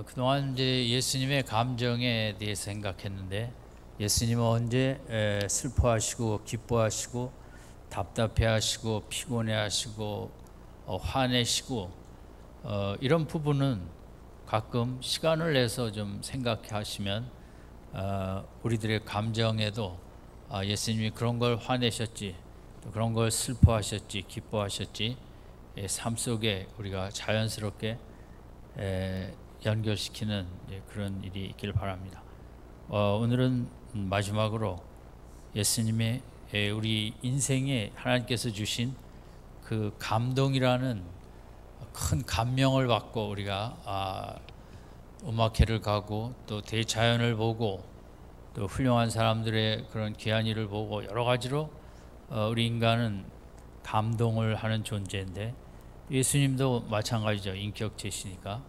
그동안 이제 예수님의 감정에 대해서 생각했는데, 예수님은 언제 슬퍼하시고 기뻐하시고 답답해하시고 피곤해하시고 화내시고 이런 부분은 가끔 시간을 내서 좀 생각해 하시면 우리들의 감정에도 예수님이 그런 걸 화내셨지, 또 그런 걸 슬퍼하셨지, 기뻐하셨지, 삶 속에 우리가 자연스럽게 연결시키는 그런 일이 있길 바랍니다. 오늘은 마지막으로 예수님의 우리 인생에 하나님께서 주신 그 감동이라는 큰 감명을 받고 우리가 음악회를 가고 또 대자연을 보고 또 훌륭한 사람들의 그런 귀한 일을 보고 여러 가지로 우리 인간은 감동을 하는 존재인데, 예수님도 마찬가지죠. 인격체시니까.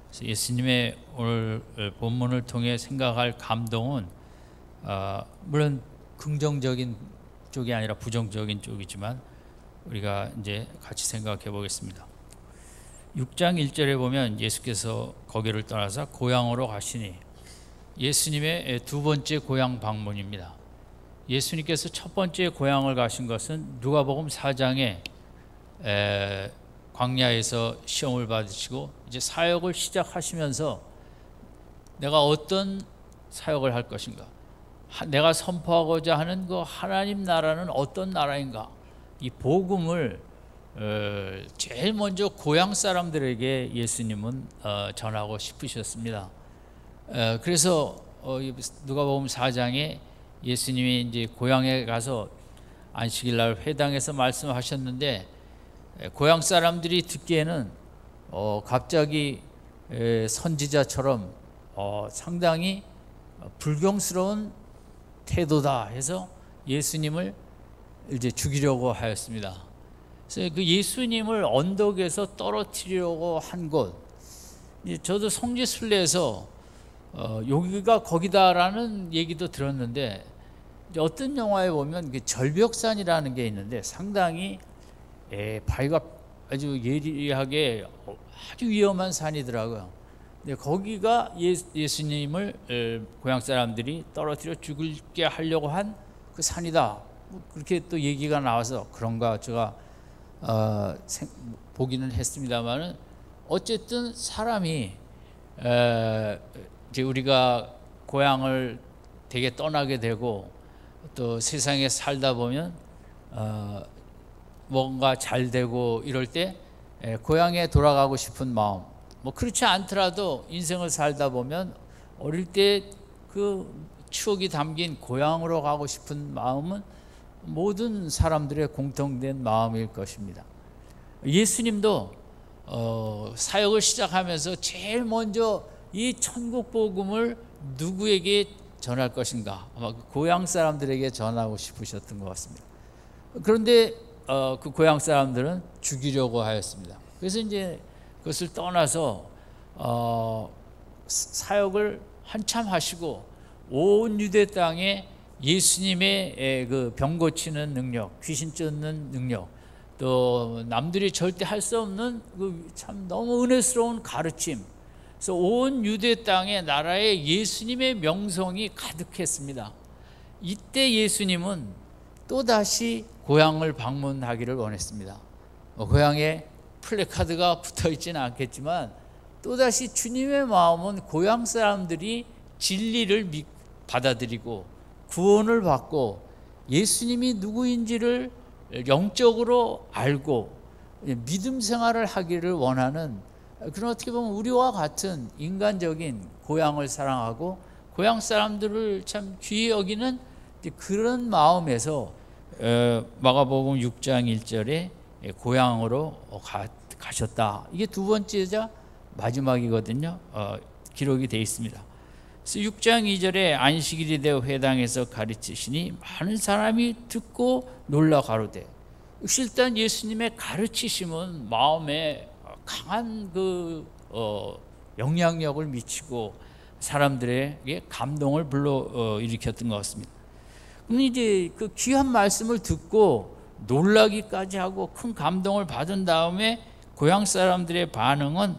그래서 예수님의 오늘 본문을 통해 생각할 감동은 물론 긍정적인 쪽이 아니라 부정적인 쪽이지만 우리가 이제 같이 생각해 보겠습니다. 6장 1절에 보면 예수께서 거기를 떠나서 고향으로 가시니, 예수님의 두 번째 고향 방문입니다. 예수님께서 첫 번째 고향을 가신 것은 누가복음 4장에 광야에서 시험을 받으시고 이제 사역을 시작하시면서 내가 어떤 사역을 할 것인가, 내가 선포하고자 하는 그 하나님 나라는 어떤 나라인가, 이 복음을 제일 먼저 고향 사람들에게 예수님은 전하고 싶으셨습니다. 그래서 누가복음 4장에 예수님이 이제 고향에 가서 안식일 날 회당에서 말씀하셨는데, 고향 사람들이 듣기에는 갑자기 선지자처럼 상당히 불경스러운 태도다 해서 예수님을 이제 죽이려고 하였습니다. 그래서 그 예수님을 언덕에서 떨어뜨리려고 한 곳, 저도 성지순례에서 여기가 거기다라는 얘기도 들었는데, 어떤 영화에 보면 그 절벽산이라는 게 있는데 상당히 바위가 아주 예리하게 아주 위험한 산이더라고요. 근데 거기가 예수님을 고향 사람들이 떨어뜨려 죽게 하려고 한 그 산이다, 그렇게 또 얘기가 나와서 그런가 제가 보기는 했습니다만은, 어쨌든 사람이 이제 우리가 고향을 되게 떠나게 되고 또 세상에 살다 보면 뭔가 잘 되고 이럴 때 고향에 돌아가고 싶은 마음, 뭐 그렇지 않더라도 인생을 살다 보면 어릴 때 그 추억이 담긴 고향으로 가고 싶은 마음은 모든 사람들의 공통된 마음일 것입니다. 예수님도 사역을 시작하면서 제일 먼저 이 천국 복음을 누구에게 전할 것인가, 아마 그 고향 사람들에게 전하고 싶으셨던 것 같습니다. 그런데 그 고향 사람들은 죽이려고 하였습니다. 그래서 이제 그것을 떠나서 사역을 한참 하시고 온 유대 땅에 예수님의 그 병 고치는 능력, 귀신 쫓는 능력, 또 남들이 절대 할 수 없는 그 참 너무 은혜스러운 가르침, 그래서 온 유대 땅에 나라에 예수님의 명성이 가득했습니다. 이때 예수님은 또다시 고향을 방문하기를 원했습니다. 고향에 플래카드가 붙어 있지는 않겠지만 또다시 주님의 마음은 고향 사람들이 진리를 받아들이고 구원을 받고 예수님이 누구인지를 영적으로 알고 믿음 생활을 하기를 원하는, 그런 어떻게 보면 우리와 같은 인간적인 고향을 사랑하고 고향 사람들을 참 귀히 여기는 그런 마음에서 마가복음 6장 1절에 고향으로 가셨다. 이게 두 번째자 마지막이거든요. 기록이 되어 있습니다. 그래서 6장 2절에 안식일이 되어 회당에서 가르치시니 많은 사람이 듣고 놀라 가로되, 일단 예수님의 가르치심은 마음에 강한 그 영향력을 미치고 사람들에게 감동을 불러 일으켰던 것 같습니다. 그럼 이제 그 귀한 말씀을 듣고 놀라기까지 하고 큰 감동을 받은 다음에 고향 사람들의 반응은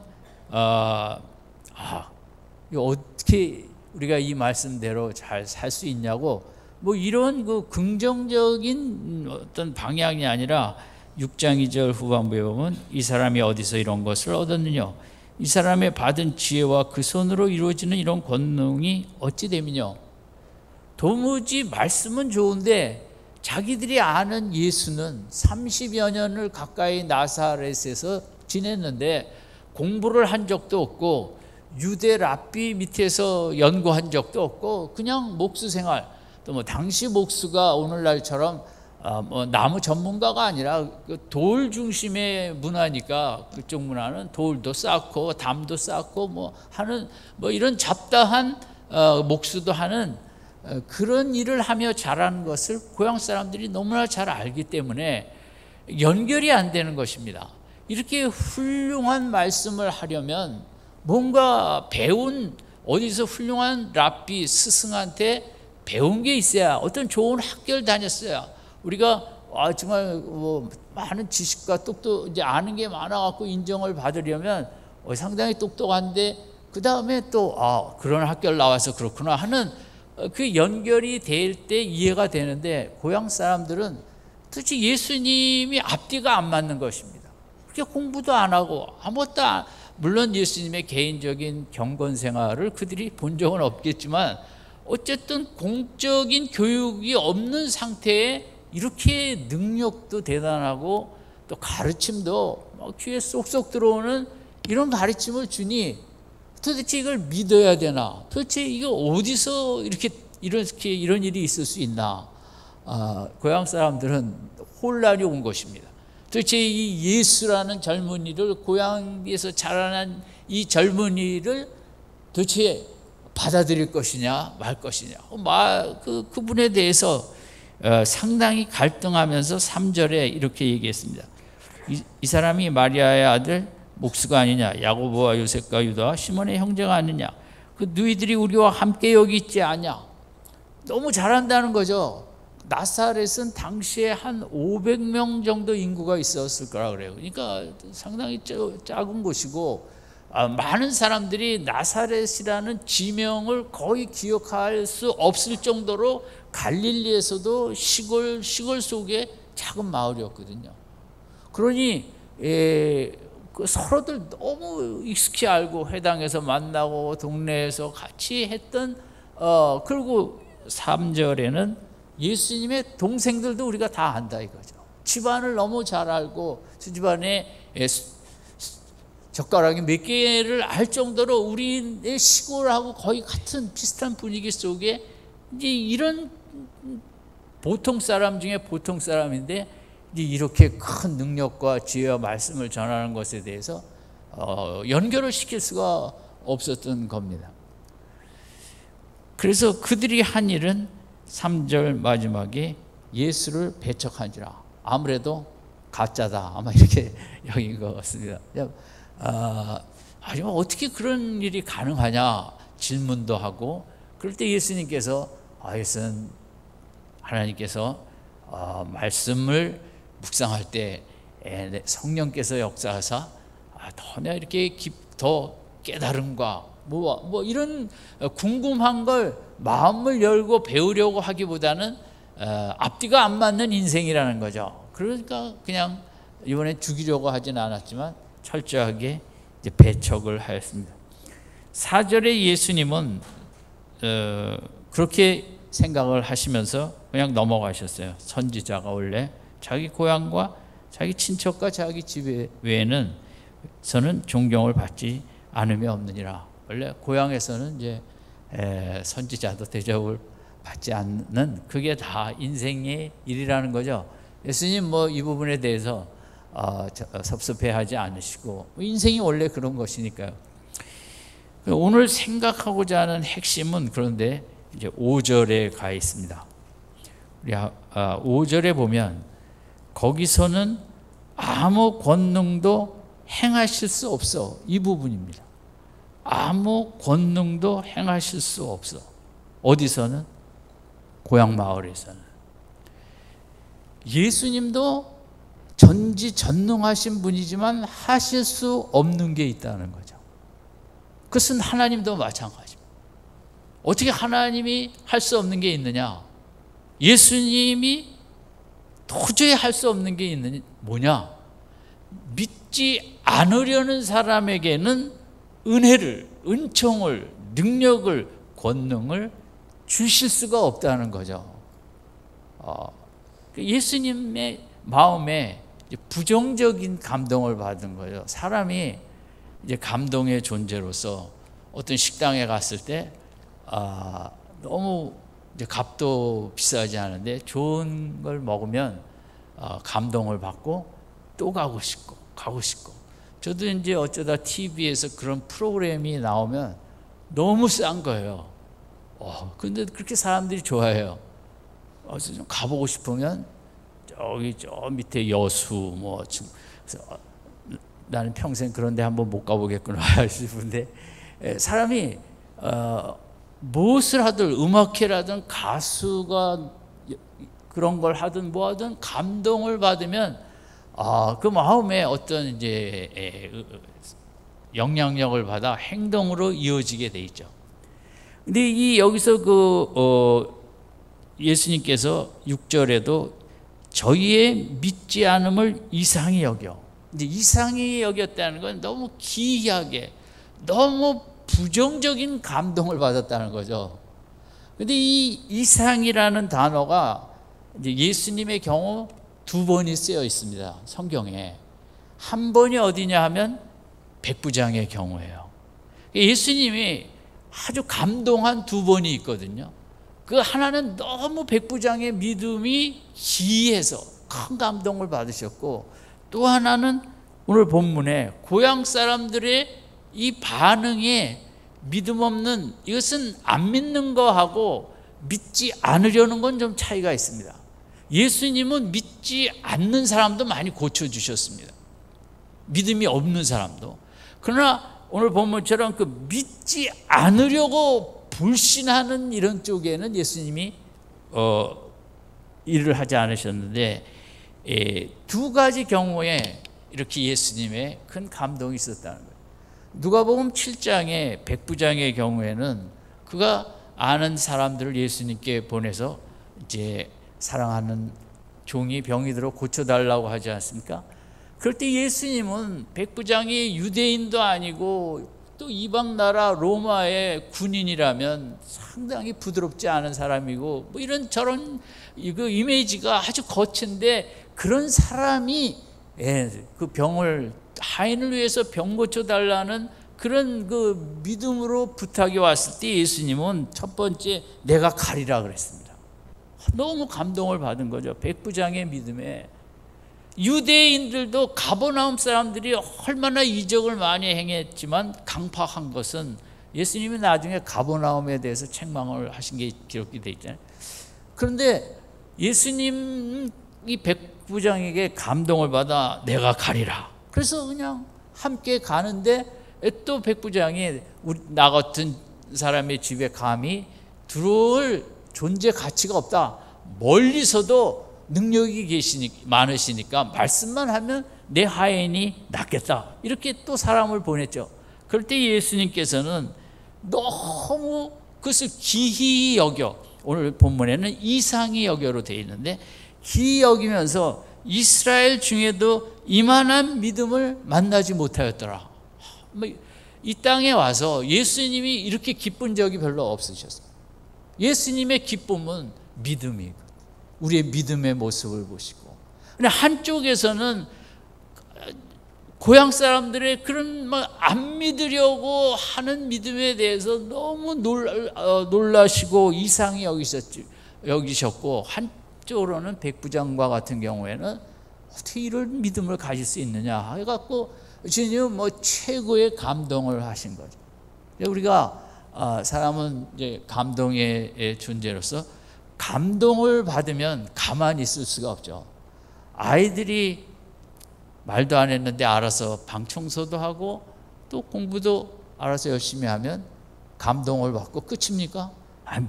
이거 어떻게 우리가 이 말씀대로 잘 살 수 있냐고 뭐 이런 그 긍정적인 어떤 방향이 아니라 6장 2절 후반부에 보면 이 사람이 어디서 이런 것을 얻었느냐, 이 사람의 받은 지혜와 그 손으로 이루어지는 이런 권능이 어찌 됨이냐. 도무지 말씀은 좋은데 자기들이 아는 예수는 30여 년을 가까이 나사렛에서 지냈는데 공부를 한 적도 없고 유대 랍비 밑에서 연구한 적도 없고 그냥 목수 생활, 또 뭐 당시 목수가 오늘날처럼 뭐 나무 전문가가 아니라 돌 중심의 문화니까 그쪽 문화는 돌도 쌓고 담도 쌓고 뭐 하는 뭐 이런 잡다한 목수도 하는 그런 일을 하며 자라는 것을 고향 사람들이 너무나 잘 알기 때문에 연결이 안 되는 것입니다. 이렇게 훌륭한 말씀을 하려면 뭔가 배운, 어디서 훌륭한 랍비 스승한테 배운 게 있어야, 어떤 좋은 학교를 다녔어야, 우리가 정말 뭐 많은 지식과 이제 아는 게 많아갖고 인정을 받으려면 상당히 똑똑한데 그 다음에 또 그런 학교를 나와서 그렇구나 하는 그 연결이 될 때 이해가 되는데, 고향 사람들은 도대체 예수님이 앞뒤가 안 맞는 것입니다. 그렇게 공부도 안 하고 아무것도 물론 예수님의 개인적인 경건 생활을 그들이 본 적은 없겠지만 어쨌든 공적인 교육이 없는 상태에 이렇게 능력도 대단하고 또 가르침도 귀에 쏙쏙 들어오는 이런 가르침을 주니 도대체 이걸 믿어야 되나? 도대체 이거 어디서 이런 일이 있을 수 있나? 고향 사람들은 혼란이 온 것입니다. 도대체 이 예수라는 젊은이를, 고향에서 자라난 이 젊은이를 도대체 받아들일 것이냐 말 것이냐, 그분에 대해서 상당히 갈등하면서 3절에 이렇게 얘기했습니다. 이 사람이 마리아의 아들 목수가 아니냐, 야고보와 요셉과 유다와 시몬의 형제가 아니냐, 그 너희들이 우리와 함께 여기 있지 않냐. 너무 잘한다는 거죠. 나사렛은 당시에 한 500명 정도 인구가 있었을 거라 그래요. 그러니까 상당히 작은 곳이고 많은 사람들이 나사렛이라는 지명을 거의 기억할 수 없을 정도로 갈릴리에서도 시골 속에 작은 마을이었거든요. 그러니 서로들 너무 익숙히 알고 회당에서 만나고 동네에서 같이 했던 그리고 3절에는 예수님의 동생들도 우리가 다 안다 이거죠. 집안을 너무 잘 알고 그 집안에 젓가락이 몇 개를 알 정도로 우리의 시골하고 거의 같은 비슷한 분위기 속에 이제 이런 보통 사람 중에 보통 사람인데 이제 이렇게 큰 능력과 지혜와 말씀을 전하는 것에 대해서 연결을 시킬 수가 없었던 겁니다. 그래서 그들이 한 일은 3절 마지막에 예수를 배척한지라. 아무래도 가짜다 아마 이렇게 여긴 것 같습니다. 하지만 어떻게 그런 일이 가능하냐 질문도 하고, 그럴 때 예수님께서 하나님께서 말씀을 묵상할 때 성령께서 역사하사 더 이렇게 더 깨달음과 뭐 이런 궁금한 걸 마음을 열고 배우려고 하기보다는 앞뒤가 안 맞는 인생이라는 거죠. 그러니까 그냥 이번에 죽이려고 하지는 않았지만 철저하게 이제 배척을 하였습니다. 4절에 예수님은 그렇게 생각을 하시면서 그냥 넘어가셨어요. 선지자가 원래 자기 고향과 자기 친척과 자기 집 외에는 저는 존경을 받지 않으며 없느니라. 원래 고향에서는 이제 선지자도 대접을 받지 않는, 그게 다 인생의 일이라는 거죠. 예수님 뭐 이 부분에 대해서 섭섭해하지 않으시고, 인생이 원래 그런 것이니까요. 오늘 생각하고자 하는 핵심은 그런데 이제 5절에 가 있습니다. 우리 5절에 보면 거기서는 아무 권능도 행하실 수 없어, 이 부분입니다. 아무 권능도 행하실 수 없어. 어디서는? 고향 마을에서는. 예수님도 전지전능하신 분이지만 하실 수 없는 게 있다는 거죠. 그것은 하나님도 마찬가지입니다. 어떻게 하나님이 할 수 없는 게 있느냐? 예수님이 도저히 할 수 없는 게 있느냐? 뭐냐? 믿지 않으려는 사람에게는 은혜를, 은총을, 능력을, 권능을 주실 수가 없다는 거죠. 예수님의 마음에 부정적인 감동을 받은 거예요. 사람이 이제 감동의 존재로서 어떤 식당에 갔을 때 너무 이제 값도 비싸지 않은데 좋은 걸 먹으면 감동을 받고 또 가고 싶고. 저도 이제 어쩌다 TV에서 그런 프로그램이 나오면 너무 싼 거예요. 근데 그렇게 사람들이 좋아해요. 그래서 좀 가보고 싶으면 저기 저 밑에 여수 뭐 그래서 나는 평생 그런 데 한번 못 가보겠구나 싶은데 사람이 무엇을 하든 음악회라든 가수가 그런 걸 하든 뭐 하든 감동을 받으면 그 마음에 어떤 이제 영향력을 받아 행동으로 이어지게 돼 있죠. 근데 이 여기서 예수님께서 6절에도 저희의 믿지 않음을 이상히 여겨. 이제 이상히 여겼다는 건 너무 기이하게, 너무 부정적인 감동을 받았다는 거죠. 근데 이 이상이라는 단어가 이제 예수님의 경우 2번이 쓰여 있습니다. 성경에. 한 번이 어디냐 하면 백부장의 경우예요. 예수님이 아주 감동한 2번이 있거든요. 그 하나는 너무 백부장의 믿음이 기이해서 큰 감동을 받으셨고, 또 하나는 오늘 본문에 고향 사람들의 이 반응에 믿음 없는, 이것은 안 믿는 거하고 믿지 않으려는 건 좀 차이가 있습니다. 예수님은 믿지 않는 사람도 많이 고쳐주셨습니다. 믿음이 없는 사람도. 그러나 오늘 본문처럼 그 믿지 않으려고 불신하는 이런 쪽에는 예수님이 일을 하지 않으셨는데, 2가지 경우에 이렇게 예수님의 큰 감동이 있었다는 거예요. 누가복음 7장의 백부장의 경우에는 그가 아는 사람들을 예수님께 보내서 이제 사랑하는 종이 병이 들어 고쳐달라고 하지 않습니까? 그럴 때 예수님은 백부장이 유대인도 아니고 또 이방 나라 로마의 군인이라면 상당히 부드럽지 않은 사람이고 뭐 이런 저런 그 이미지가 아주 거친데, 그런 사람이 그 병을, 하인을 위해서 병 고쳐달라는 그런 그 믿음으로 부탁이 왔을 때 예수님은 첫 번째 내가 가리라 그랬습니다. 너무 감동을 받은 거죠. 백부장의 믿음에. 유대인들도 가버나움 사람들이 얼마나 이적을 많이 행했지만 강팍한 것은 예수님이 나중에 가버나움에 대해서 책망을 하신 게 기록이 되어 있잖아요. 그런데 예수님이 백부장에게 감동을 받아 내가 가리라. 그래서 그냥 함께 가는데 또 백부장이 나 같은 사람의 집에 감히 들어올 존재 가치가 없다. 멀리서도 능력이 많으시니까 말씀만 하면 내 하인이 낫겠다. 이렇게 또 사람을 보냈죠. 그럴 때 예수님께서는 너무 그것을 기히 여겨, 오늘 본문에는 이상히 여겨로 되어 있는데 기히 여기면서 이스라엘 중에도 이만한 믿음을 만나지 못하였더라. 이 땅에 와서 예수님이 이렇게 기쁜 적이 별로 없으셨어요. 예수님의 기쁨은 믿음이고 우리의 믿음의 모습을 보시고, 근데 한쪽에서는 고향 사람들의 그런 안 믿으려고 하는 믿음에 대해서 너무 놀라시고 이상히 여기셨고, 한쪽으로는 백부장과 같은 경우에는 어떻게 이런 믿음을 가질 수 있느냐 해갖고 주님은 최고의 감동을 하신 거죠. 우리가 사람은 이제 감동의 존재로서 감동을 받으면 가만히 있을 수가 없죠. 아이들이 말도 안 했는데 알아서 방 청소도 하고 또 공부도 알아서 열심히 하면 감동을 받고 끝입니까?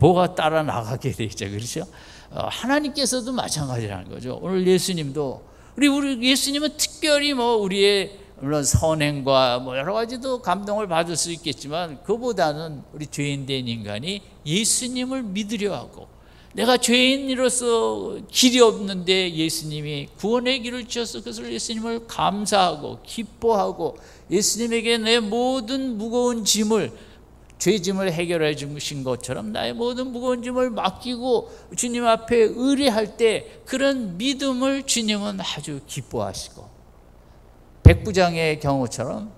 뭐가 따라 나가게 돼 있죠. 그렇죠? 하나님께서도 마찬가지라는 거죠. 오늘 예수님도 우리 예수님은 특별히 우리의 물론 선행과 뭐 여러 가지도 감동을 받을 수 있겠지만 그보다는 우리 죄인된 인간이 예수님을 믿으려 하고, 내가 죄인으로서 길이 없는데 예수님이 구원의 길을 주셔서 그것을 예수님을 감사하고 기뻐하고 예수님에게 내 모든 무거운 짐을, 죄짐을 해결해 주신 것처럼 나의 모든 무거운 짐을 맡기고 주님 앞에 의뢰할 때 그런 믿음을 주님은 아주 기뻐하시고, 백부장의 경우처럼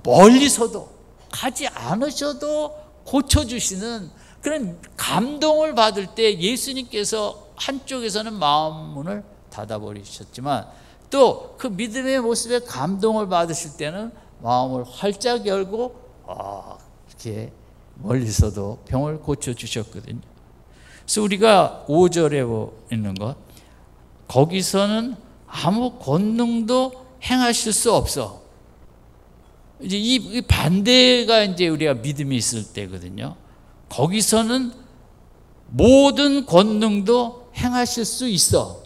멀리서도 가지 않으셔도 고쳐주시는 그런 감동을 받을 때 예수님께서 한쪽에서는 마음 문을 닫아버리셨지만 또 그 믿음의 모습에 감동을 받으실 때는 마음을 활짝 열고 이렇게 멀리서도 병을 고쳐주셨거든요. 그래서 우리가 5절에 있는 것, 거기서는 아무 권능도 행하실 수 없어. 이제 이 반대가 이제 우리가 믿음이 있을 때거든요. 거기서는 모든 권능도 행하실 수 있어.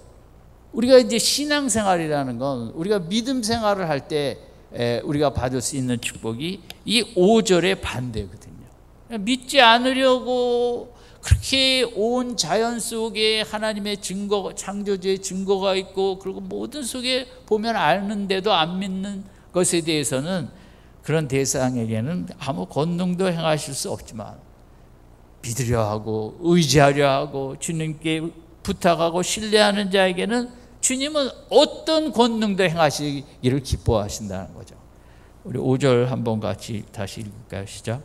우리가 이제 신앙생활이라는 건 우리가 믿음 생활을 할 때 우리가 받을 수 있는 축복이 이 5절의 반대거든요. 믿지 않으려고 그렇게 온 자연 속에 하나님의 증거, 창조주의 증거가 있고 그리고 모든 속에 보면 아는데도 안 믿는 것에 대해서는 그런 대상에게는 아무 권능도 행하실 수 없지만 믿으려 하고 의지하려 하고 주님께 부탁하고 신뢰하는 자에게는 주님은 어떤 권능도 행하시기를 기뻐하신다는 거죠. 우리 5절 한번 같이 다시 읽을까요? 시작.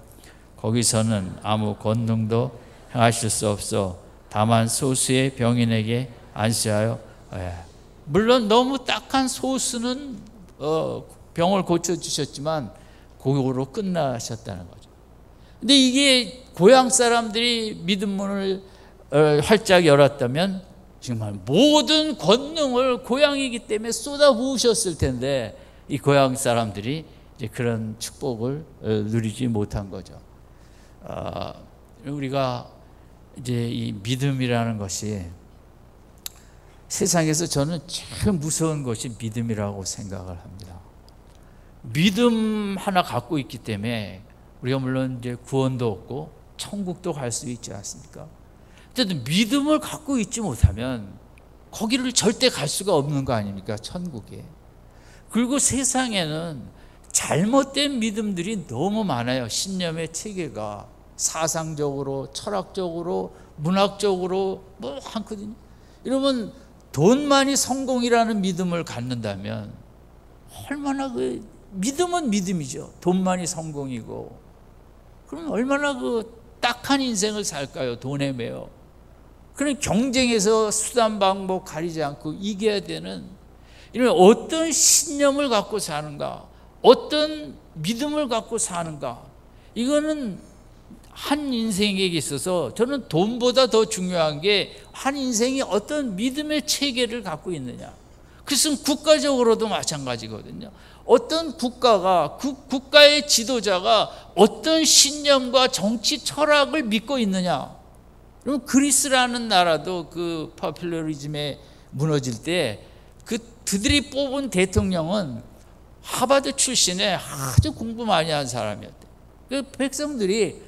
거기서는 아무 권능도 행하실 수 없어 다만 소수의 병인에게 안수하여, 물론 너무 딱한 소수는 병을 고쳐주셨지만 그거로 끝나셨다는 거죠. 근데 이게 고향 사람들이 믿음 문을 활짝 열었다면 정말 모든 권능을 고향이기 때문에 쏟아부으셨을 텐데 이 고향 사람들이 이제 그런 축복을 누리지 못한 거죠. 우리가 이제 이 믿음이라는 것이 세상에서 저는 제일 무서운 것이 믿음이라고 생각을 합니다. 믿음 하나 갖고 있기 때문에 우리가 물론 이제 구원도 얻고 천국도 갈 수 있지 않습니까? 어쨌든 믿음을 갖고 있지 못하면 거기를 절대 갈 수가 없는 거 아닙니까? 천국에. 그리고 세상에는 잘못된 믿음들이 너무 많아요. 신념의 체계가 사상적으로, 철학적으로, 문학적으로 뭐 많거든요. 이러면 돈만이 성공이라는 믿음을 갖는다면 얼마나 그 믿음은 믿음이죠. 돈만이 성공이고. 그럼 얼마나 그 딱한 인생을 살까요? 돈에 매여. 그런 경쟁에서 수단 방법 가리지 않고 이겨야 되는, 이런 어떤 신념을 갖고 사는가, 어떤 믿음을 갖고 사는가, 이거는 한 인생에게 있어서 저는 돈보다 더 중요한 게 한 인생이 어떤 믿음의 체계를 갖고 있느냐. 그것은 국가적으로도 마찬가지거든요. 어떤 국가가, 그 국가의 지도자가 어떤 신념과 정치 철학을 믿고 있느냐. 그럼 그리스라는 나라도 그 포퓰러리즘에 무너질 때 그들이 뽑은 대통령은 하버드 출신의 아주 공부 많이 한 사람이었대. 그 백성들이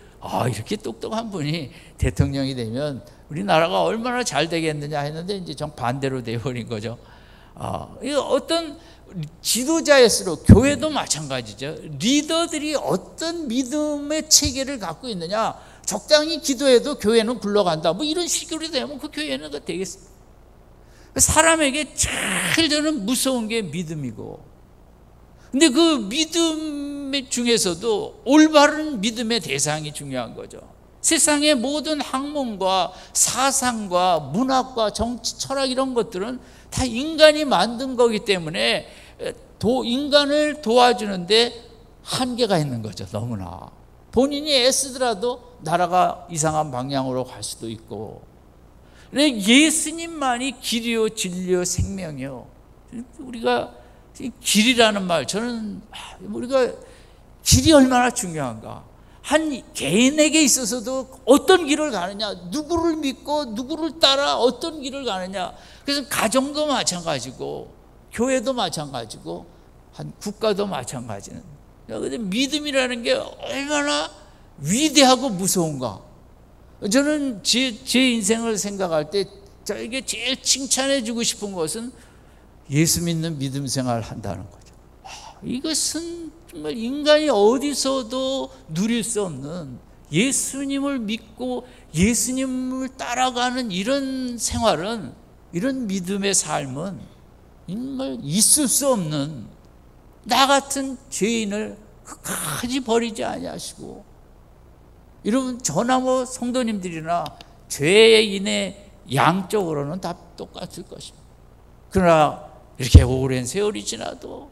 이렇게 똑똑한 분이 대통령이 되면 우리나라가 얼마나 잘 되겠느냐 했는데 이제 정반대로 되어버린 거죠. 이거 어떤 지도자일수록, 교회도 마찬가지죠. 리더들이 어떤 믿음의 체계를 갖고 있느냐. 적당히 기도해도 교회는 굴러간다. 뭐 이런 식으로 되면 그 교회는 되겠습니다. 사람에게 제일 저는 무서운 게 믿음이고, 근데 그 믿음 중에서도 올바른 믿음의 대상이 중요한 거죠. 세상의 모든 학문과 사상과 문학과 정치, 철학 이런 것들은 다 인간이 만든 거기 때문에 인간을 도와주는데 한계가 있는 거죠. 너무나 본인이 애쓰더라도 나라가 이상한 방향으로 갈 수도 있고. 예수님만이 길이요 진리요 생명이요. 우리가 길이라는 말, 저는 우리가 길이 얼마나 중요한가. 한 개인에게 있어서도 어떤 길을 가느냐, 누구를 믿고 누구를 따라 어떤 길을 가느냐. 그래서 가정도 마찬가지고 교회도 마찬가지고 한 국가도 마찬가지는. 근데 믿음이라는 게 얼마나 위대하고 무서운가. 저는 제 인생을 생각할 때 저에게 제일 칭찬해 주고 싶은 것은 예수 믿는 믿음 생활을 한다는 거죠. 이것은 정말 인간이 어디서도 누릴 수 없는, 예수님을 믿고 예수님을 따라가는 이런 생활은, 이런 믿음의 삶은 정말 있을 수 없는, 나 같은 죄인을 끝까지 버리지 아니하시고, 여러분 저나 뭐 성도님들이나 죄인의 양쪽으로는 다 똑같을 것입니다. 그러나 이렇게 오랜 세월이 지나도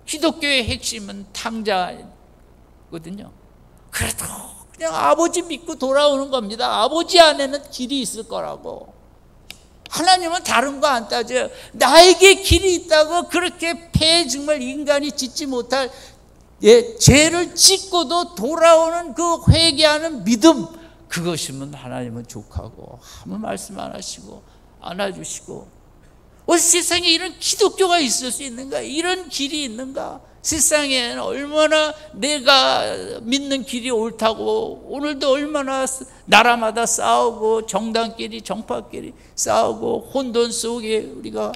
기독교의 핵심은 탕자거든요. 그래도 그냥 아버지 믿고 돌아오는 겁니다. 아버지 안에는 길이 있을 거라고. 하나님은 다른 거 안 따져요. 나에게 길이 있다고 그렇게 정말 인간이 짓지 못할 죄를 짓고도 돌아오는 그 회개하는 믿음, 그것이면 하나님은 족하고 아무 말씀 안 하시고 안아주시고. 세상에 이런 기독교가 있을 수 있는가? 이런 길이 있는가? 세상에는 얼마나 내가 믿는 길이 옳다고, 오늘도 얼마나 나라마다 싸우고 정당끼리 정파끼리 싸우고 혼돈 속에 우리가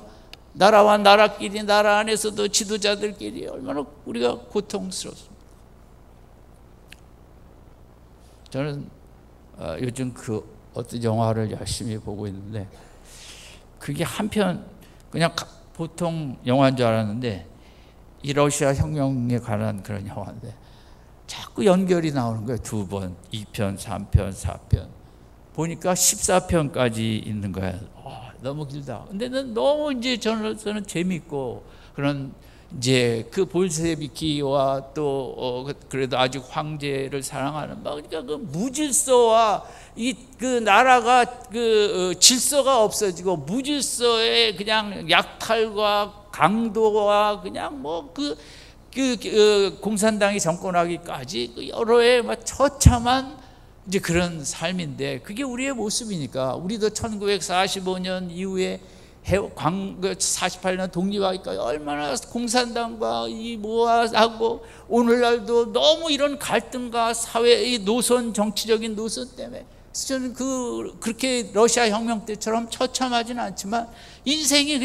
나라와 나라끼리, 나라 안에서도 지도자들끼리 얼마나 우리가 고통스럽습니다. 저는 요즘 그 어떤 영화를 열심히 보고 있는데, 그게 한편 그냥 보통 영화인 줄 알았는데 이 러시아 혁명에 관한 그런 영화인데 자꾸 연결이 나오는 거예요. 2번, 2편, 3편, 4편. 보니까 14편까지 있는 거예요. 너무 길다. 근데 너무 이제 저는 재밌고, 그런 이제 그 볼세비키와 또 그래도 아직 황제를 사랑하는, 그러니까 그 무질서와 그 나라가 그 질서가 없어지고 무질서의 그냥 약탈과 강도와 그냥 뭐 공산당이 정권하기까지 여러 해 처참한 이제 그런 삶인데, 그게 우리의 모습이니까. 우리도 1945년 이후에 48년 독립하기까지 얼마나 공산당과 모아하고, 오늘날도 너무 이런 갈등과 사회의 노선, 정치적인 노선 때문에. 저는 그렇게 러시아 혁명 때처럼 처참하지는 않지만 인생이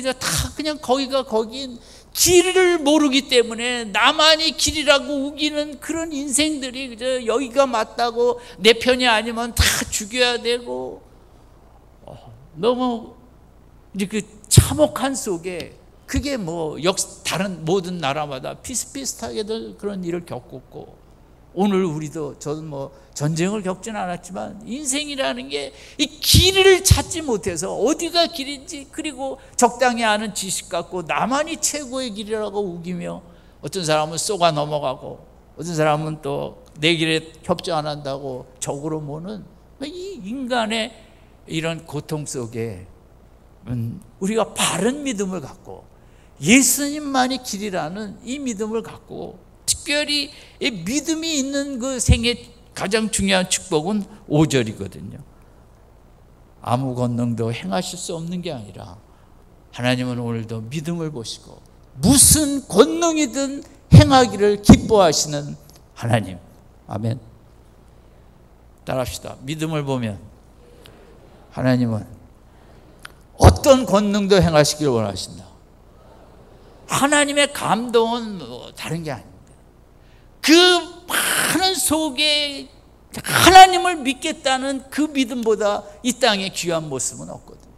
그냥 거기가 거긴, 길을 모르기 때문에 나만이 길이라고 우기는 그런 인생들이 그저 여기가 맞다고, 내 편이 아니면 다 죽여야 되고, 너무 이제 그 참혹한 속에, 그게 다른 모든 나라마다 비슷비슷하게들 그런 일을 겪었고, 오늘 우리도, 저는 전쟁을 겪지는 않았지만 인생이라는 게 이 길을 찾지 못해서 어디가 길인지, 그리고 적당히 아는 지식 갖고 나만이 최고의 길이라고 우기며, 어떤 사람은 쏘가 넘어가고 어떤 사람은 또 내 길에 협조 안 한다고 적으로 모는 이 인간의 이런 고통 속에 우리가 바른 믿음을 갖고, 예수님만이 길이라는 이 믿음을 갖고, 특별히 이 믿음이 있는 그 생애 가장 중요한 축복은 5절이거든요. 아무 권능도 행하실 수 없는 게 아니라 하나님은 오늘도 믿음을 보시고 무슨 권능이든 행하기를 기뻐하시는 하나님. 아멘. 따라합시다. 믿음을 보면 하나님은 어떤 권능도 행하시길 원하신다. 하나님의 감동은 다른 게 아닙니다. 그 많은 속에 하나님을 믿겠다는 그 믿음보다 이 땅에 귀한 모습은 없거든요.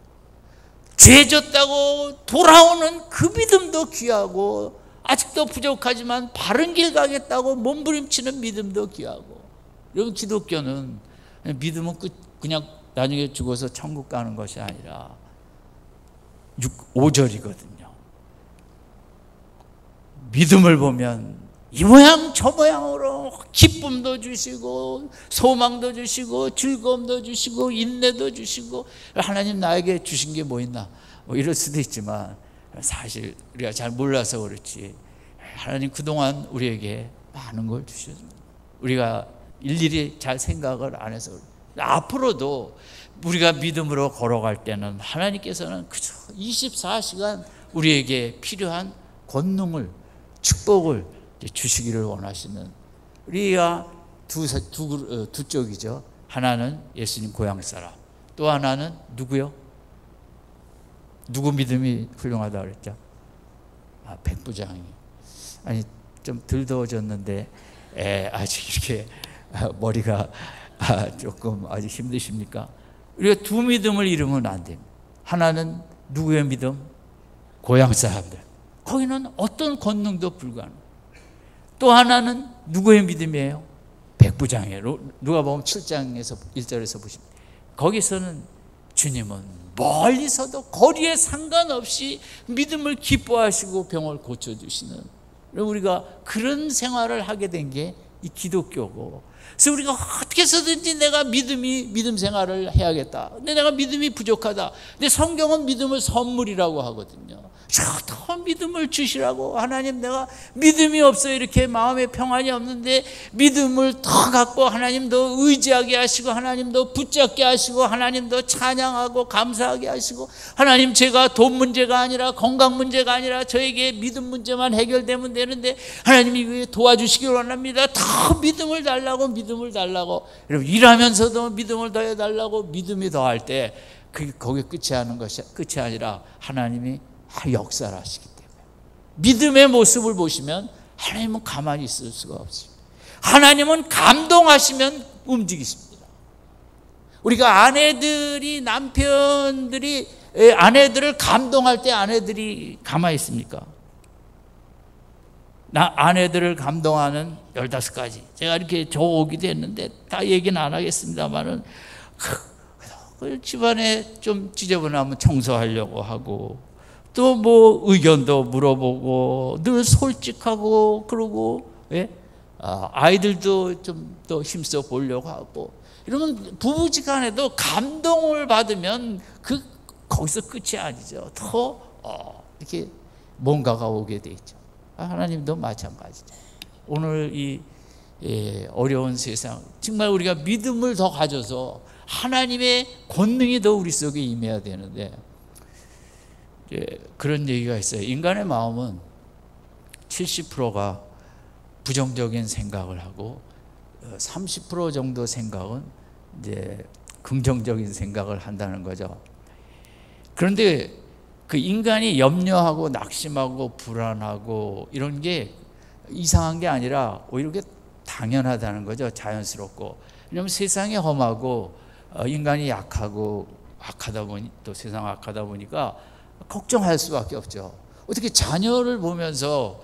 죄 졌다고 돌아오는 그 믿음도 귀하고, 아직도 부족하지만 바른 길 가겠다고 몸부림치는 믿음도 귀하고. 여러분, 기독교는 믿음은 그냥 나중에 죽어서 천국 가는 것이 아니라 5절이거든요. 믿음을 보면 이 모양 저 모양으로 기쁨도 주시고 소망도 주시고 즐거움도 주시고 인내도 주시고, 하나님 나에게 주신 게 뭐 있나 이럴 수도 있지만, 사실 우리가 잘 몰라서 그렇지 하나님 그동안 우리에게 많은 걸 주셨습니다. 우리가 일일이 잘 생각을 안 해서 앞으로도 우리가 믿음으로 걸어갈 때는 하나님께서는 그저 24시간 우리에게 필요한 권능을 축복을 주시기를 원하시는 우리가 두 쪽이죠. 하나는 예수님 고향 사람, 또 하나는 누구요? 누구 믿음이 훌륭하다 그랬죠? 백부장이. 아니 좀 덜 더워졌는데 아직 이렇게 머리가 조금 아직 힘드십니까? 우리가 두 믿음을 잃으면 안 됩니다. 하나는 누구의 믿음? 고향 사람들. 거기는 어떤 권능도 불가능. 또 하나는 누구의 믿음이에요? 백부장이에요. 누가복음 7장에서 1절에서 보십니다. 거기서는 주님은 멀리서도 거리에 상관없이 믿음을 기뻐하시고 병을 고쳐주시는, 우리가 그런 생활을 하게 된 게 이 기독교고, 그래서 우리가 어떻게 해서든지 내가 믿음 생활을 해야겠다. 근데 내가 믿음이 부족하다. 근데 성경은 믿음을 선물이라고 하거든요. 더 믿음을 주시라고. 하나님 내가 믿음이 없어요. 이렇게 마음에 평안이 없는데 믿음을 더 갖고 하나님 더 의지하게 하시고, 하나님 더 붙잡게 하시고, 하나님 더 찬양하고 감사하게 하시고, 하나님 제가 돈 문제가 아니라 건강 문제가 아니라 저에게 믿음 문제만 해결되면 되는데 하나님이 도와주시기 원합니다. 더 믿음을 달라고, 믿음을 달라고. 여러분 일하면서도 믿음을 더해 달라고. 믿음이 더할 때 거기에 끝이 아니라 하나님이 역사를 하시기 때문에 믿음의 모습을 보시면 하나님은 가만히 있을 수가 없습니다. 하나님은 감동하시면 움직이십니다. 우리가 남편들이 아내들을 감동할 때 아내들이 가만히 있습니까? 아내들을 감동하는 15가지 제가 이렇게 적어오기도 했는데 다 얘기는 안 하겠습니다만은, 집안에 좀 지저분하면 청소하려고 하고, 또 뭐 의견도 물어보고, 늘 솔직하고, 그러고, 아이들도 좀 더 힘써 보려고 하고, 이러면 부부지간에도 감동을 받으면 거기서 끝이 아니죠. 더 이렇게 뭔가가 오게 돼 있죠. 하나님도 마찬가지죠. 오늘 이 어려운 세상, 정말 우리가 믿음을 더 가져서 하나님의 권능이 더 우리 속에 임해야 되는데, 그런 얘기가 있어요. 인간의 마음은 70%가 부정적인 생각을 하고 30% 정도 생각은 이제 긍정적인 생각을 한다는 거죠. 그런데 그 인간이 염려하고 낙심하고 불안하고 이런 게 이상한 게 아니라 오히려 당연하다는 거죠. 자연스럽고. 왜냐하면 세상이 험하고 인간이 약하고 악하다 보니, 또 세상 악하다 보니까 걱정할 수밖에 없죠. 어떻게 자녀를 보면서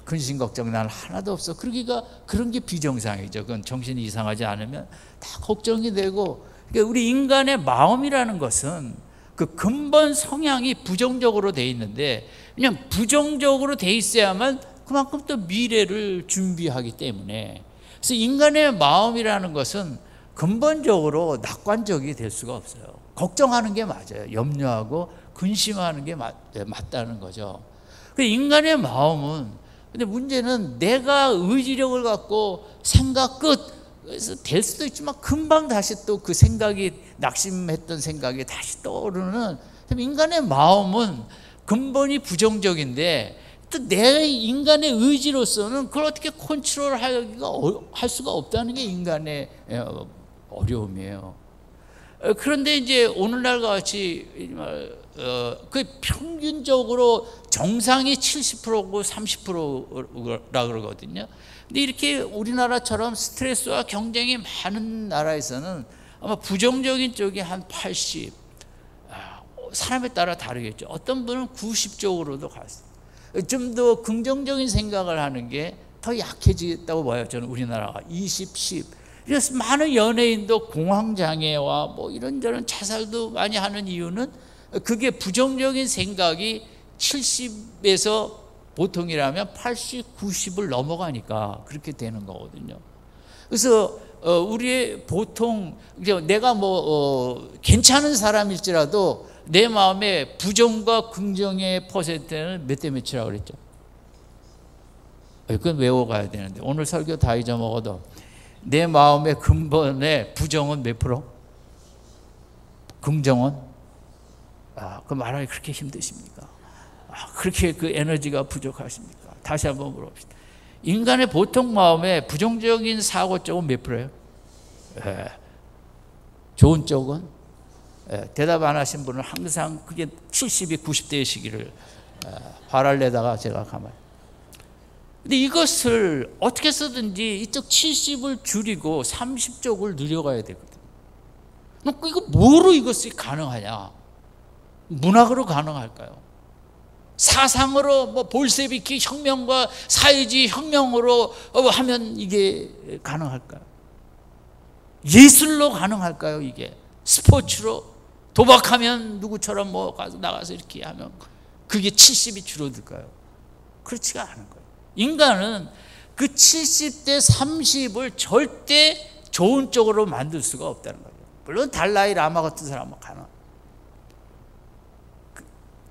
근심 걱정 난 하나도 없어. 그런 게 비정상이죠. 그건 정신이 이상하지 않으면 다 걱정이 되고. 그러니까 우리 인간의 마음이라는 것은 그 근본 성향이 부정적으로 돼 있는데, 그냥 부정적으로 돼 있어야만 그만큼 또 미래를 준비하기 때문에, 그래서 인간의 마음이라는 것은 근본적으로 낙관적이 될 수가 없어요. 걱정하는 게 맞아요. 염려하고 근심하는 게 맞다는 거죠. 인간의 마음은, 근데 문제는 내가 의지력을 갖고 생각 끝에서 될 수도 있지만 금방 다시 또 그 생각이, 낙심했던 생각이 다시 떠오르는, 인간의 마음은 근본이 부정적인데 또 내 인간의 의지로서는 그걸 어떻게 컨트롤할 수가 없다는 게 인간의 어려움이에요. 그런데 이제 오늘날 같이 그 평균적으로 정상이 70%고 30%라 그러거든요. 근데 이렇게 우리나라처럼 스트레스와 경쟁이 많은 나라에서는 아마 부정적인 쪽이 한 80, 사람에 따라 다르겠죠. 어떤 분은 90쪽으로도 갔어요. 좀 더 긍정적인 생각을 하는 게 더 약해지겠다고 봐요. 저는 우리나라가 20, 10. 그래서 많은 연예인도 공황장애와 뭐 이런저런 자살도 많이 하는 이유는 그게 부정적인 생각이 70에서 보통이라면 80, 90을 넘어가니까 그렇게 되는 거거든요. 그래서 우리의 보통 내가 괜찮은 사람일지라도 내 마음에 부정과 긍정의 퍼센트는 몇 대 몇이라고 그랬죠? 그건 외워가야 되는데 오늘 설교 다 잊어먹어도 내 마음의 근본에 부정은 몇 프로? 긍정은? 그 말하기 그렇게 힘드십니까? 그렇게 그 에너지가 부족하십니까? 다시 한번 물어봅시다. 인간의 보통 마음에 부정적인 사고 쪽은 몇 프로예요? 좋은 쪽은? 대답 안 하신 분은 항상 그게 70이 90대의 시기를 화를 내다가 제가 가만히. 근데 이것을 어떻게 쓰든지 이쪽 70을 줄이고 30쪽을 늘려가야 되거든요. 이거 뭐로 이것이 가능하냐? 문학으로 가능할까요? 사상으로 뭐 볼세비키 혁명과 사회주의 혁명으로 하면 이게 가능할까요? 예술로 가능할까요? 이게 스포츠로 도박하면 누구처럼 뭐 나가서 이렇게 하면 그게 70이 줄어들까요? 그렇지가 않은 거예요. 인간은 그 70대 30을 절대 좋은 쪽으로 만들 수가 없다는 거예요. 물론 달라이 라마 같은 사람은 가능.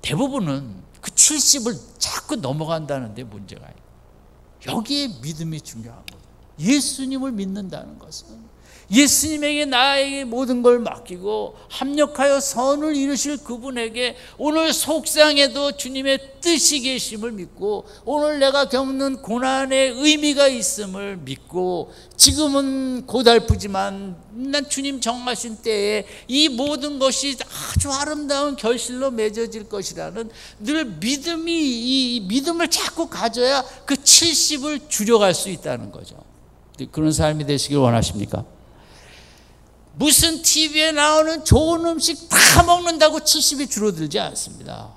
대부분은 그 70을 자꾸 넘어간다는데 문제가 아니에요. 여기에 믿음이 중요한 거예요. 예수님을 믿는다는 것은 예수님에게 나에게 모든 걸 맡기고 합력하여 선을 이루실 그분에게 오늘 속상해도 주님의 뜻이 계심을 믿고 오늘 내가 겪는 고난의 의미가 있음을 믿고 지금은 고달프지만 난 주님 정하신 때에 이 모든 것이 아주 아름다운 결실로 맺어질 것이라는 늘 믿음이 이 믿음을 자꾸 가져야 그 70을 줄여갈 수 있다는 거죠. 그런 삶이 되시길 원하십니까? 무슨 TV에 나오는 좋은 음식 다 먹는다고 70이 줄어들지 않습니다.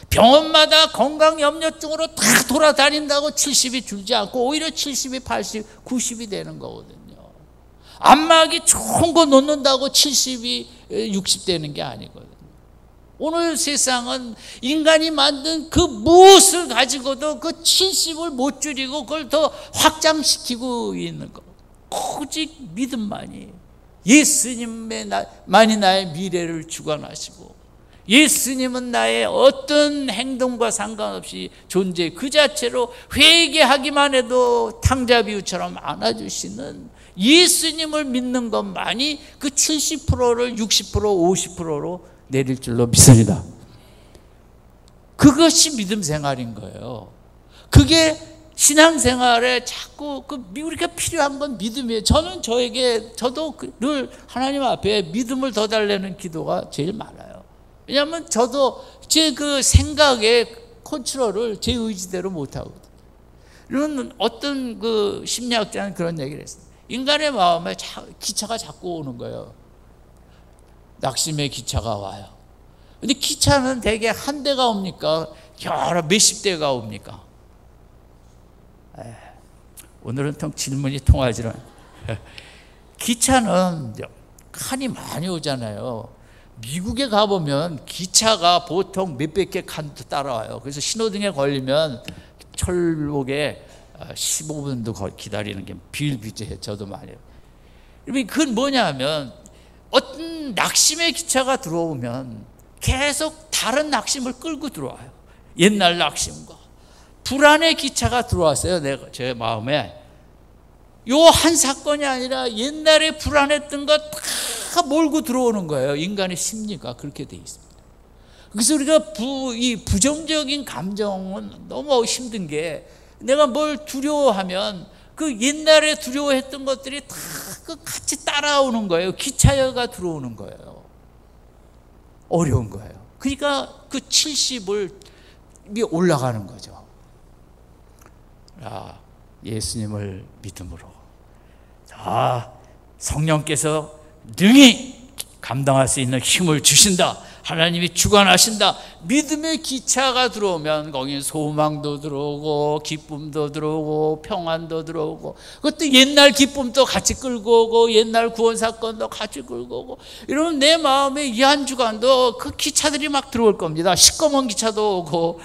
병원마다 건강염려증으로 다 돌아다닌다고 70이 줄지 않고 오히려 70이 80, 90이 되는 거거든요. 안마기 좋은 거 놓는다고 70이 60 되는 게 아니거든요. 오늘 세상은 인간이 만든 그 무엇을 가지고도 그 70을 못 줄이고 그걸 더 확장시키고 있는 거. 오직 믿음만이 예수님만이 나의 미래를 주관하시고 예수님은 나의 어떤 행동과 상관없이 존재 그 자체로 회개하기만 해도 탕자비유처럼 안아주시는 예수님을 믿는 것만이 그 70%를 60% 50%로 내릴 줄로 믿습니다. 그것이 믿음 생활인 거예요. 그게 신앙생활에 자꾸 우리가 필요한 건 믿음이에요. 저도 늘 하나님 앞에 믿음을 더 달라는 기도가 제일 많아요. 왜냐하면 저도 제 그 생각의 컨트롤을 제 의지대로 못 하거든요. 이런 어떤 그 심리학자는 그런 얘기를 했어요. 인간의 마음에 기차가 자꾸 오는 거예요. 낙심의 기차가 와요. 근데 기차는 대개 한 대가 옵니까? 여러 몇십 대가 옵니까? 오늘은 질문이 통하지 않아요. 기차는 칸이 많이 오잖아요. 미국에 가보면 기차가 보통 몇백 개 칸도 따라와요. 그래서 신호등에 걸리면 철록에 15분도 기다리는 게 비일비재해요. 저도 많이 해요. 그건 뭐냐면 어떤 낙심의 기차가 들어오면 계속 다른 낙심을 끌고 들어와요. 옛날 낙심과 불안의 기차가 들어왔어요. 제 마음에 요 한 사건이 아니라 옛날에 불안했던 거 다 몰고 들어오는 거예요. 인간의 심리가 그렇게 돼 있습니다. 그래서 우리가 이 부정적인 감정은 너무 힘든 게 내가 뭘 두려워하면 그 옛날에 두려워했던 것들이 다 같이 따라오는 거예요. 기차여가 들어오는 거예요. 어려운 거예요. 그러니까 그 70을 올라가는 거죠. 예수님을 믿음으로 성령께서 능히 감당할 수 있는 힘을 주신다. 하나님이 주관하신다. 믿음의 기차가 들어오면 거기는 소망도 들어오고 기쁨도 들어오고 평안도 들어오고 그것도 옛날 기쁨도 같이 끌고 오고 옛날 구원 사건도 같이 끌고 오고 이러면 내 마음에 이 한 주간도 그 기차들이 막 들어올 겁니다. 시꺼먼 기차도 오고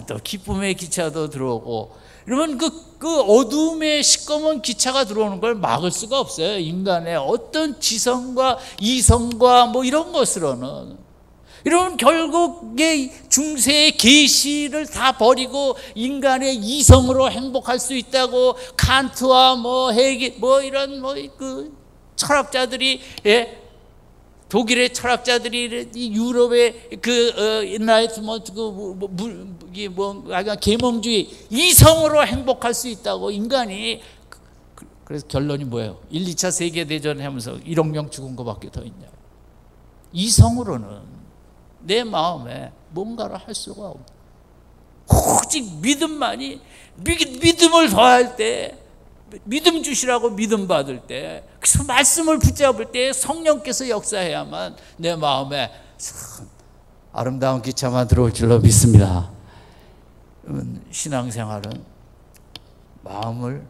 또 기쁨의 기차도 들어오고 이러면 그 어둠의 시꺼먼 기차가 들어오는 걸 막을 수가 없어요. 인간의 어떤 지성과 이성과 뭐 이런 것으로는. 이러면 결국에 중세의 계시를 다 버리고 인간의 이성으로 행복할 수 있다고 칸트와 이런 그 철학자들이 독일의 철학자들이 이 유럽의 그 인라이트먼트 계몽주의 이성으로 행복할 수 있다고 인간이 그래서 결론이 뭐예요? 1, 2차 세계대전 하면서 1억 명 죽은 것밖에 더 있냐? 이성으로는 내 마음에 뭔가를 할 수가 없다. 오직 믿음만이 믿음을 더할 때 믿음 주시라고 믿음 받을 때 그래서 말씀을 붙잡을 때 성령께서 역사해야만 내 마음에 참 아름다운 기차만 들어올 줄로 믿습니다. 신앙생활은 마음을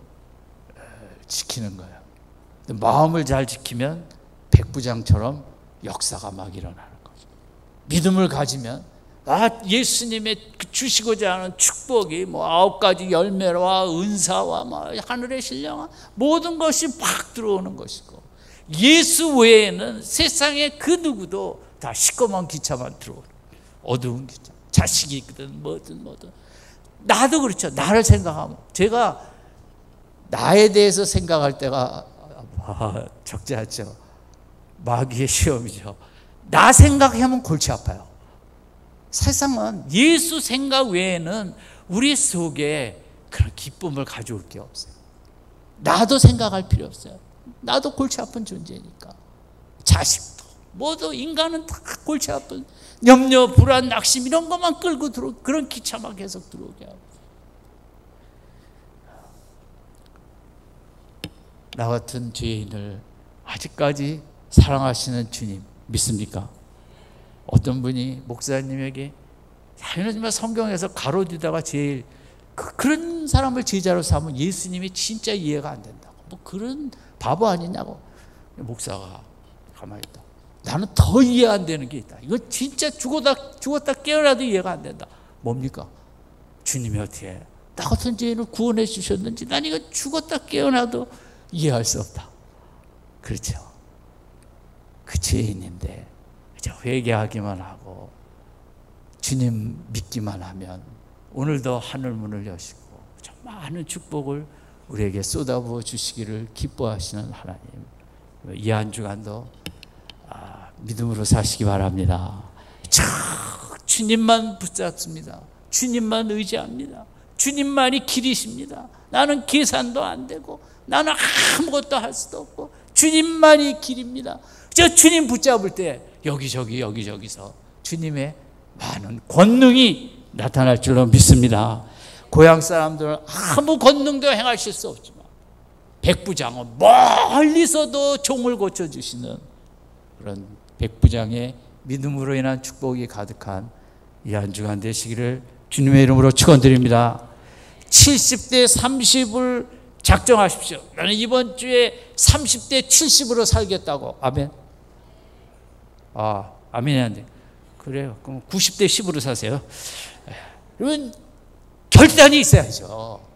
지키는 거예요. 마음을 잘 지키면 백부장처럼 역사가 막 일어나는 거죠. 믿음을 가지면 예수님의 주시고자 하는 축복이 9가지 열매와 은사와 하늘의 신령한 모든 것이 막 들어오는 것이고, 예수 외에는 세상에 그 누구도 다 시꺼먼 기차만 들어오는, 어두운 기차. 자식이 있든 뭐든 나도 그렇죠. 나를 생각하면, 제가 나에 대해서 생각할 때가 적지 않죠. 마귀의 시험이죠. 나 생각하면 골치 아파요. 세상은 예수 생각 외에는 우리 속에 그런 기쁨을 가져올 게 없어요. 나도 생각할 필요 없어요. 나도 골치 아픈 존재니까. 자식도 모두 인간은 다 골치 아픈 염려, 불안, 낙심 이런 것만 끌고 그런 기차만 계속 들어오게 하고. 나 같은 죄인을 아직까지 사랑하시는 주님 믿습니까? 어떤 분이 목사님에게 하지만 성경에서 가로지다가 제일 그런 사람을 제자로 삼은 예수님이 진짜 이해가 안 된다고, 그런 바보 아니냐고. 목사가 가만히 있다. 나는 더 이해 안 되는 게 있다. 이거 진짜 죽었다 깨어나도 이해가 안 된다. 뭡니까? 주님이 어떻게 나 같은 죄인을 구원해 주셨는지 난 이거 죽었다 깨어나도 이해할 수 없다. 그렇죠. 그 죄인인데 회개하기만 하고 주님 믿기만 하면 오늘도 하늘 문을 여시고 참 많은 축복을 우리에게 쏟아부어 주시기를 기뻐하시는 하나님, 이 한 주간도 믿음으로 사시기 바랍니다. 주님만 붙잡습니다. 주님만 의지합니다. 주님만이 길이십니다. 나는 계산도 안 되고 나는 아무것도 할 수도 없고 주님만이 길입니다. 저 주님 붙잡을 때 여기저기서 주님의 많은 권능이 나타날 줄로 믿습니다. 고향 사람들은 아무 권능도 행하실 수 없지만 백부장은 멀리서도 종을 고쳐주시는 그런 백부장의 믿음으로 인한 축복이 가득한 이 한 주간 되시기를 주님의 이름으로 축원드립니다. 70대 30을 작정하십시오. 나는 이번 주에 30대 70으로 살겠다고. 아멘. 아멘이 안 돼. 그래요. 그럼 90대 10으로 사세요. 그러면 결단이 있어야죠.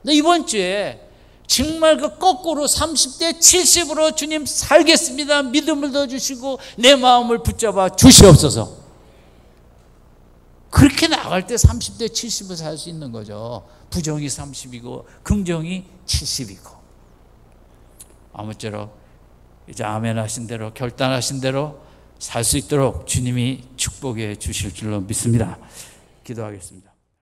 근데 이번 주에 정말 그 거꾸로 30대 70으로 주님 살겠습니다. 믿음을 더 주시고 내 마음을 붙잡아 주시옵소서. 그렇게 나갈 때 30대 70을 살 수 있는 거죠. 부정이 30이고 긍정이 70이고. 아무쪼록 이제 아멘 하신 대로 결단하신 대로 살 수 있도록 주님이 축복해 주실 줄로 믿습니다. 기도하겠습니다.